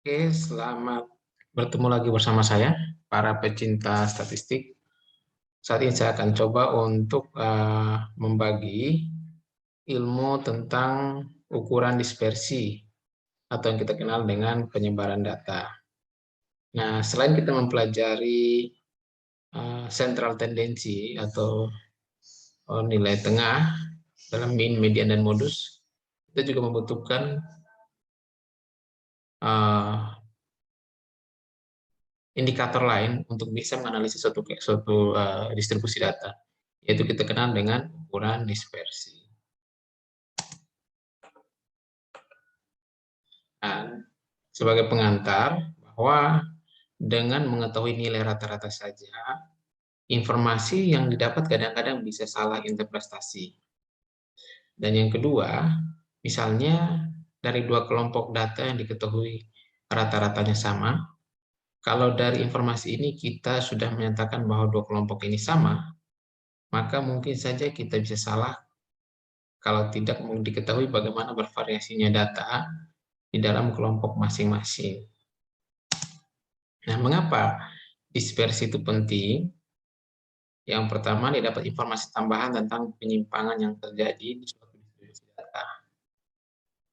Oke, selamat bertemu lagi bersama saya, para pecinta statistik. Saat ini saya akan coba untuk membagi ilmu tentang ukuran dispersi atau yang kita kenal dengan penyebaran data. Nah, selain kita mempelajari central tendency atau nilai tengah dalam mean, median, dan modus, kita juga membutuhkan uh, indikator lain untuk bisa menganalisis suatu distribusi data, yaitu kita kenal dengan ukuran dispersi. Nah, sebagai pengantar, bahwa dengan mengetahui nilai rata-rata saja, informasi yang didapat kadang-kadang bisa salah interpretasi. Dan yang kedua, misalnya dari dua kelompok data yang diketahui rata-ratanya sama, kalau dari informasi ini kita sudah menyatakan bahwa dua kelompok ini sama, maka mungkin saja kita bisa salah kalau tidak diketahui bagaimana bervariasinya data di dalam kelompok masing-masing. Nah, mengapa dispersi itu penting? Yang pertama, didapat informasi tambahan tentang penyimpangan yang terjadi di suatu distribusi data.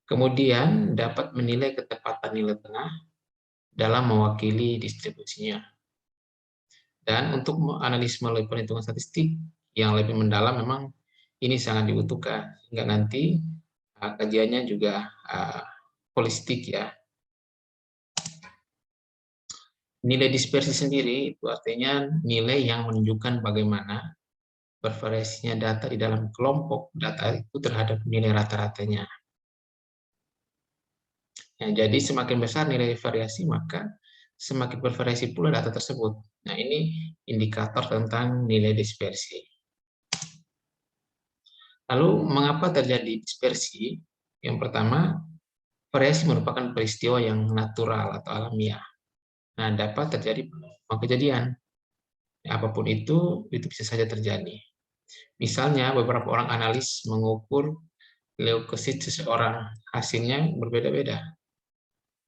Kemudian, dapat menilai ketepatan nilai tengah dalam mewakili distribusinya. Dan untuk menganalisis melalui perhitungan statistik yang lebih mendalam, memang ini sangat dibutuhkan, hingga nanti kajiannya juga holistik ya. Nilai dispersi sendiri itu artinya nilai yang menunjukkan bagaimana bervariasinya data di dalam kelompok data itu terhadap nilai rata-ratanya. Nah, jadi semakin besar nilai variasi, maka semakin bervariasi pula data tersebut. Nah, ini indikator tentang nilai dispersi. Lalu, mengapa terjadi dispersi? Yang pertama, variasi merupakan peristiwa yang natural atau alamiah. Nah, dapat terjadi kejadian. Apapun itu bisa saja terjadi. Misalnya, beberapa orang analis mengukur leukosit seseorang, hasilnya berbeda-beda.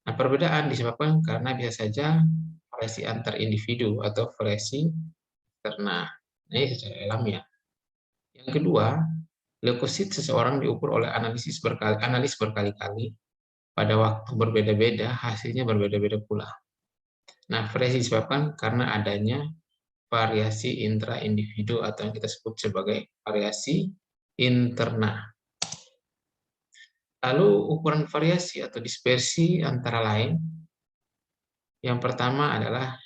Nah, perbedaan disebabkan karena bisa saja variasi antar individu atau variasi karena ini secara alamiah. Yang kedua, leukosit seseorang diukur oleh analis berkali-kali pada waktu berbeda-beda, hasilnya berbeda-beda pula. Nah, variasi disebabkan karena adanya variasi intra-individu atau yang kita sebut sebagai variasi interna. Lalu ukuran variasi atau dispersi antara lain, yang pertama adalah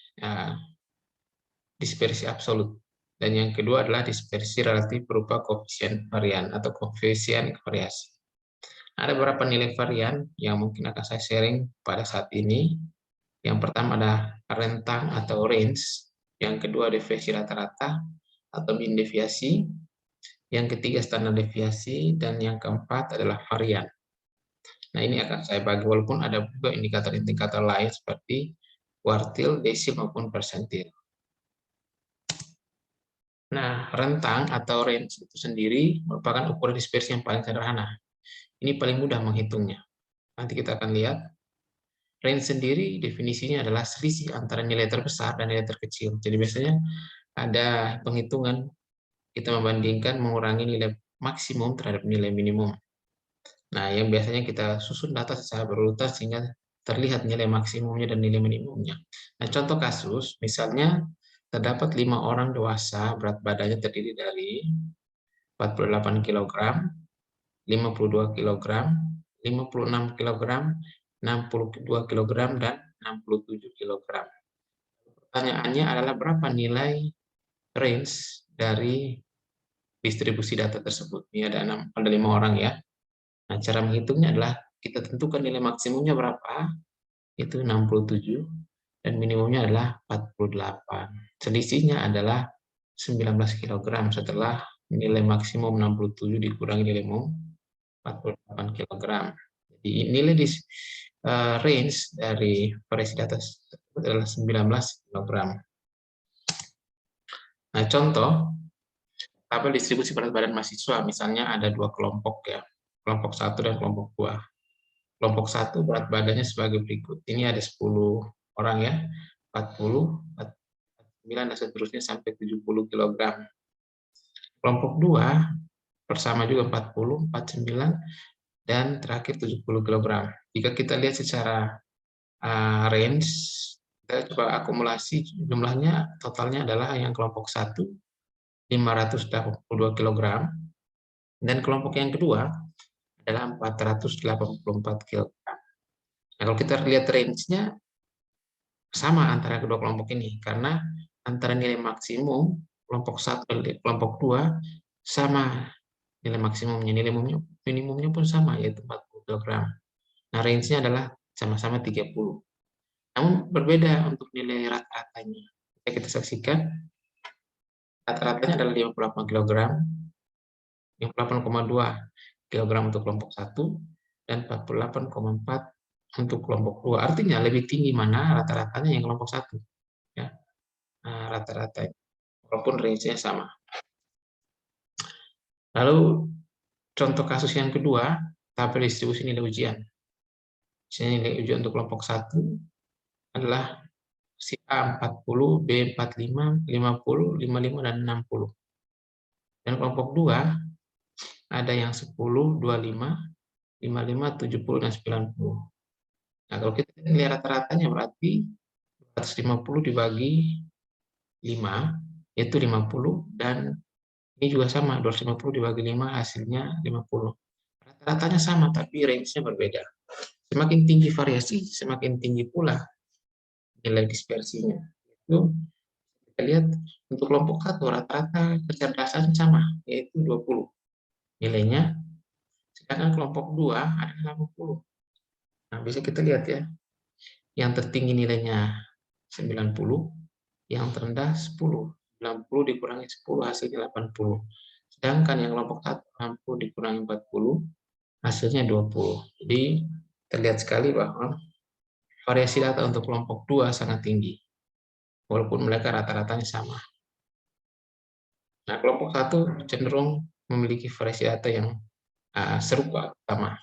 dispersi absolut, dan yang kedua adalah dispersi relatif berupa koefisien varian atau koefisien variasi. Ada beberapa nilai varian yang mungkin akan saya sharing pada saat ini. Yang pertama adalah rentang atau range, yang kedua deviasi rata-rata atau mean deviasi, yang ketiga standar deviasi, dan yang keempat adalah varian. Nah, ini akan saya bagi, walaupun ada juga indikator-indikator lain seperti kuartil, desil, maupun persentil. Nah, rentang atau range itu sendiri merupakan ukuran dispersi yang paling sederhana. Ini paling mudah menghitungnya. Nanti kita akan lihat. Range sendiri definisinya adalah selisih antara nilai terbesar dan nilai terkecil. Jadi biasanya ada penghitungan kita membandingkan mengurangi nilai maksimum terhadap nilai minimum. Nah, yang biasanya kita susun data secara berurutan sehingga terlihat nilai maksimumnya dan nilai minimumnya. Nah, contoh kasus, misalnya terdapat 5 orang dewasa, berat badannya terdiri dari 48 kg, 52 kg, 56 kg, 62 kg, dan 67 kg. Pertanyaannya adalah berapa nilai range dari distribusi data tersebut. Ini ada 5 orang ya. Nah, cara menghitungnya adalah kita tentukan nilai maksimumnya berapa, itu 67, dan minimumnya adalah 48. Selisihnya adalah 19 kg setelah nilai maksimum 67 dikurangi nilai minimum 48 kg. Jadi nilai range dari variasi data adalah 19 kg. Nah, contoh tabel distribusi berat badan mahasiswa, misalnya ada dua kelompok ya, kelompok 1 dan kelompok 2. Kelompok 1 berat badannya sebagai berikut. Ini ada 10 orang ya, 40, 49, dan seterusnya sampai 70 kg. Kelompok 2 bersama juga 40, 49, dan terakhir 70 kg. Jika kita lihat secara range, kita coba akumulasi jumlahnya, totalnya adalah yang kelompok 1 582 kg, dan kelompok yang kedua adalah 484 kg. Nah, kalau kita lihat range-nya sama antara kedua kelompok ini, karena antara nilai maksimum kelompok 1 dan kelompok 2 sama nilai maksimumnya, nilai minimumnya pun sama, yaitu 40 kg. Nah, range-nya adalah sama-sama 30. Namun berbeda untuk nilai rata-ratanya. Kita saksikan, rata-ratanya adalah 58 kg, 58,2 kg untuk kelompok 1, dan 48,4 untuk kelompok 2. Artinya lebih tinggi mana rata-ratanya yang kelompok 1. Ya. Nah, rata-rata, walaupun range-nya sama. Lalu contoh kasus yang kedua, tabel distribusi nilai ujian. Misalnya nilai ujian untuk kelompok 1 adalah si A 40, B 45, 50, 55, dan 60. Dan kelompok 2 ada yang 10, 25, 55, 70, dan 90. Nah, kalau kita lihat rata-ratanya berarti 250 dibagi 5, yaitu 50, dan ini juga sama, 250 dibagi 5 hasilnya 50. Rata-ratanya sama, tapi range-nya berbeda. Semakin tinggi variasi, semakin tinggi pula nilai dispersinya. Itu kita lihat untuk kelompok 1 rata-rata kecerdasan sama, yaitu 20 nilainya, sedangkan kelompok 2 adalah 80. Nah, bisa kita lihat ya, yang tertinggi nilainya 90, yang terendah 10. 90 dikurangi 10 hasilnya 80. Sedangkan yang kelompok 1 60 dikurangi 40 hasilnya 20. Jadi terlihat sekali bahwa variasi data untuk kelompok 2 sangat tinggi, walaupun mereka rata-ratanya sama. Nah, kelompok 1 cenderung memiliki variasi data yang serupa, sama.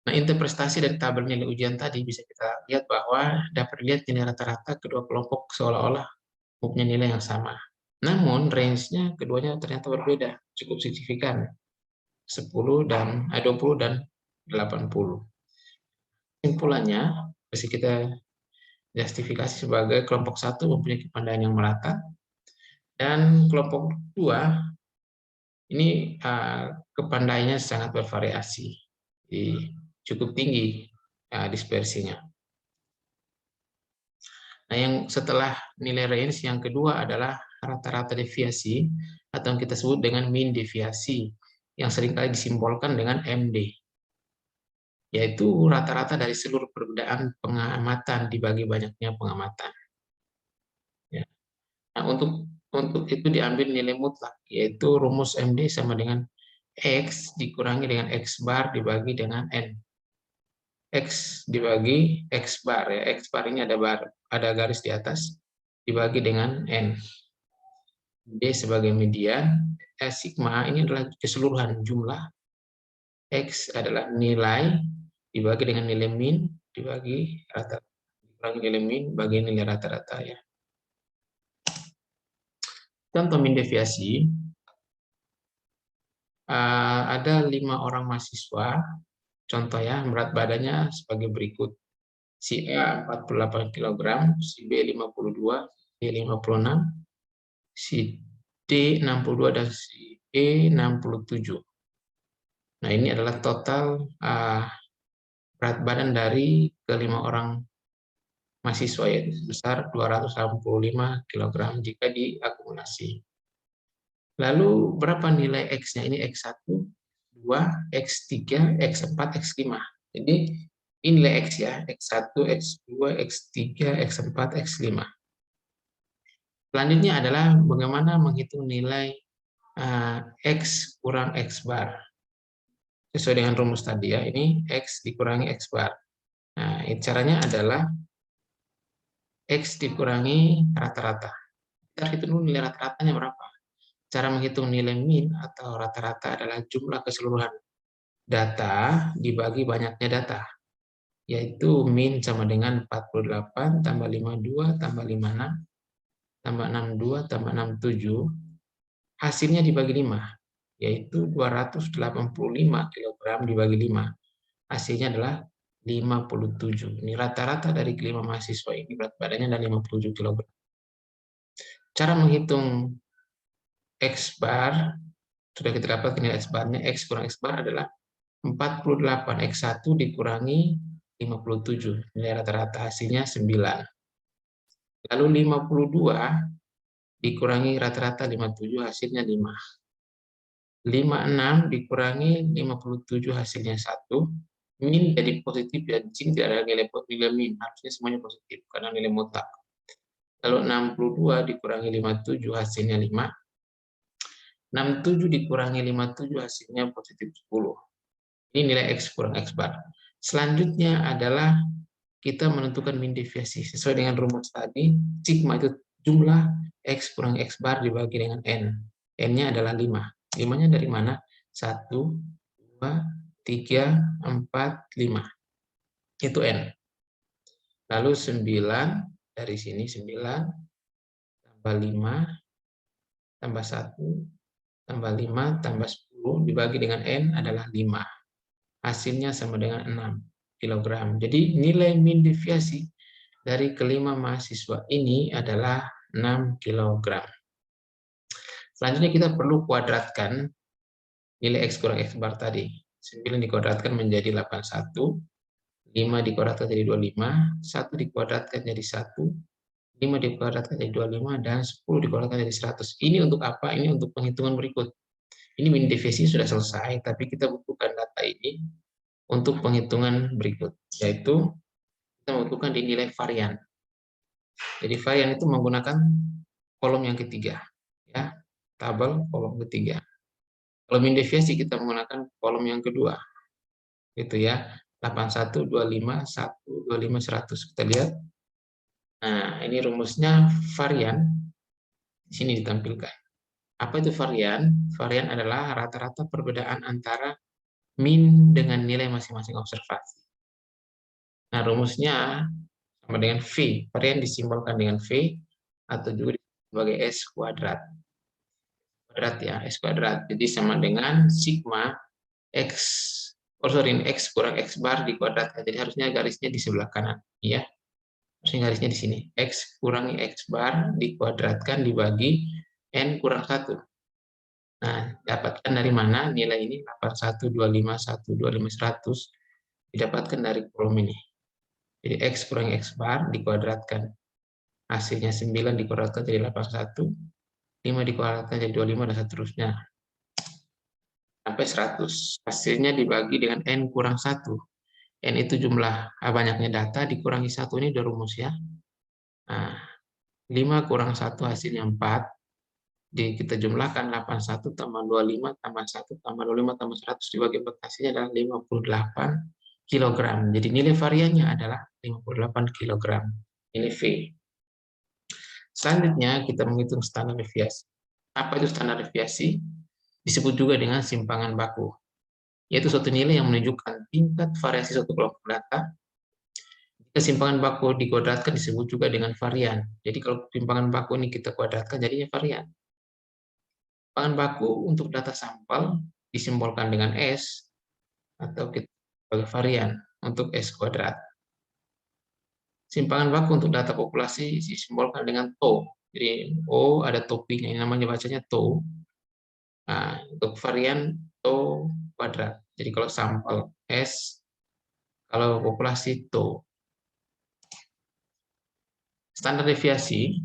Nah, interpretasi dari tabel nilai ujian tadi bisa kita lihat bahwa dapat dilihat nilai rata-rata kedua kelompok seolah-olah mempunyai nilai yang sama. Namun, range-nya keduanya ternyata berbeda, cukup signifikan, 20 dan 80. Kesimpulannya, bisa kita justifikasi sebagai kelompok 1 mempunyai kepandaian yang merata, dan kelompok 2 ini kepandaiannya sangat bervariasi, cukup tinggi dispersinya. Nah, yang setelah nilai range yang kedua adalah rata-rata deviasi, atau yang kita sebut dengan mean deviasi, yang seringkali disimbolkan dengan MD, yaitu rata-rata dari seluruh perbedaan pengamatan dibagi banyaknya pengamatan. Ya. Nah, untuk itu diambil nilai mutlak, yaitu rumus MD sama dengan X dikurangi dengan X bar dibagi dengan N. X dibagi X bar, ya. X bar ini ada garis di atas, dibagi dengan N. D sebagai median, sigma ini adalah keseluruhan jumlah, X adalah nilai dibagi dengan nilai min dibagi rata, dikurangi nilai min bagi nilai rata-rata, ya. Contoh min deviasi, ada 5 orang mahasiswa, contoh ya, berat badannya sebagai berikut. Si A 48 kg, si B 52, si 56, si D 62, dan si E 67. Nah, ini adalah total berat badan dari kelima orang mahasiswa, yaitu sebesar 285 kg jika diakumulasi. Lalu berapa nilai X-nya? Ini X1, 2, X3, X4, X5. Jadi ini nilai X ya, X1, X2, X3, X4, X5. Selanjutnya adalah bagaimana menghitung nilai X kurang X bar. Sesuai dengan rumus tadi ya, ini X dikurangi X bar. Nah, caranya adalah X dikurangi rata-rata. Kita hitung dulu nilai rata-ratanya berapa. Cara menghitung nilai min atau rata-rata adalah jumlah keseluruhan data dibagi banyaknya data, yaitu min sama dengan 48 tambah 52 tambah 56 tambah 62 tambah 67, hasilnya dibagi 5, yaitu 285 kg dibagi 5. Hasilnya adalah 57. Ini rata-rata dari kelima mahasiswa ini berat badannya adalah 57 kg. Cara menghitung X bar, sudah kita dapat nilai X barnya, X kurang X bar adalah 48 X1 dikurangi 57. Nilai rata-rata hasilnya 9. Lalu 52 dikurangi rata-rata 57 hasilnya 5. 56 dikurangi 57 hasilnya 1. Min jadi positif dan jing tidak ada nilai min, harusnya semuanya positif karena nilai mutlak. Lalu 62 dikurangi 57 hasilnya 5. 67 dikurangi 57 hasilnya positif 10. Ini nilai X kurang X bar. Selanjutnya adalah kita menentukan min deviasi. Sesuai dengan rumus tadi, sigma itu jumlah X kurang X bar dibagi dengan N. N-nya adalah 5. 5-nya dari mana? 1, 2, 3, 4, 5. Itu N. Lalu 9, dari sini 9, tambah 5, tambah 1, tambah 5, tambah 10, dibagi dengan N adalah 5. Hasilnya sama dengan 6 kg. Jadi nilai min deviasi dari kelima mahasiswa ini adalah 6 kg. Selanjutnya kita perlu kuadratkan nilai X kurang X bar tadi. 9 dikuadratkan menjadi 81, 5 dikuadratkan jadi 25, 1 dikuadratkan jadi 1, 5 dikuadratkan jadi 25, dan 10 dikuadratkan jadi 100. Ini untuk apa? Ini untuk penghitungan berikut. Ini min deviasi sudah selesai, tapi kita butuhkan data ini untuk penghitungan berikut, yaitu kita membutuhkan di nilai varian. Jadi varian itu menggunakan kolom yang ketiga, ya, tabel kolom ketiga. Kalau min deviasi kita menggunakan kolom yang kedua, gitu ya, 81, 25, 1, 25, 100. Kita lihat. Nah, ini rumusnya varian. Di sini ditampilkan. Apa itu varian? Varian adalah rata-rata perbedaan antara min dengan nilai masing-masing observasi. Nah, rumusnya sama dengan V. Varian disimbolkan dengan V atau juga sebagai S kuadrat. S kuadrat. Jadi sama dengan sigma X, X kurang X bar dikuadratkan. Jadi harusnya garisnya di sebelah kanan. Ya. Harusnya garisnya di sini. X kurangi X bar dikuadratkan dibagi N kurang 1. Nah, dapatkan dari mana nilai ini? 81, 25, 1, 25, 100. Didapatkan dari kolom ini. Jadi X kurang X bar dikuadratkan. Hasilnya 9 dikuadratkan jadi 81. 5 dikuadratkan jadi 25, dan seterusnya. Sampai 100. Hasilnya dibagi dengan N kurang 1. N itu jumlah banyaknya data, dikurangi 1 ini udah rumus ya. Nah, 5 kurang 1 hasilnya 4. Kita jumlahkan 81 tambah 25 tambah 1 tambah 25 tambah 100 dibagi 4 hasilnya adalah 58 kg. Jadi nilai variannya adalah 58 kg. Ini V. Selanjutnya kita menghitung standar deviasi. Apa itu standar deviasi? Disebut juga dengan simpangan baku, yaitu suatu nilai yang menunjukkan tingkat variasi suatu kelompok data. Simpangan baku dikuadratkan disebut juga dengan varian. Jadi kalau simpangan baku ini kita kuadratkan jadinya varian. Simpangan baku untuk data sampel disimbolkan dengan S atau kita sebagai varian untuk S kuadrat. Simpangan baku untuk data populasi disimbolkan dengan tau. Jadi O ada topinya, yang namanya bacanya tau. Nah, untuk varian tau kuadrat. Jadi kalau sampel S, kalau populasi tau. Standar deviasi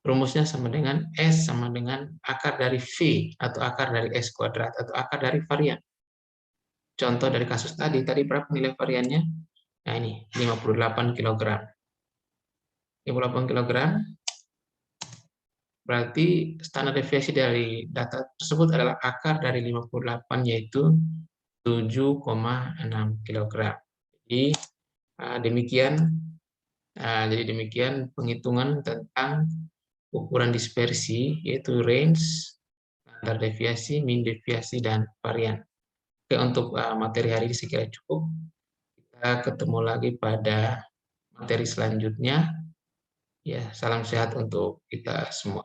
rumusnya sama dengan S sama dengan akar dari V atau akar dari S kuadrat atau akar dari varian. Contoh dari kasus tadi berapa nilai variannya? Nah ini 58 kg. 58 kg berarti standar deviasi dari data tersebut adalah akar dari 58 yaitu 7,6 kg. Jadi demikian penghitungan tentang ukuran dispersi yaitu range, standar deviasi, min deviasi, dan varian. Oke, untuk materi hari ini saya kira cukup. Kita ketemu lagi pada materi selanjutnya. Ya, salam sehat untuk kita semua.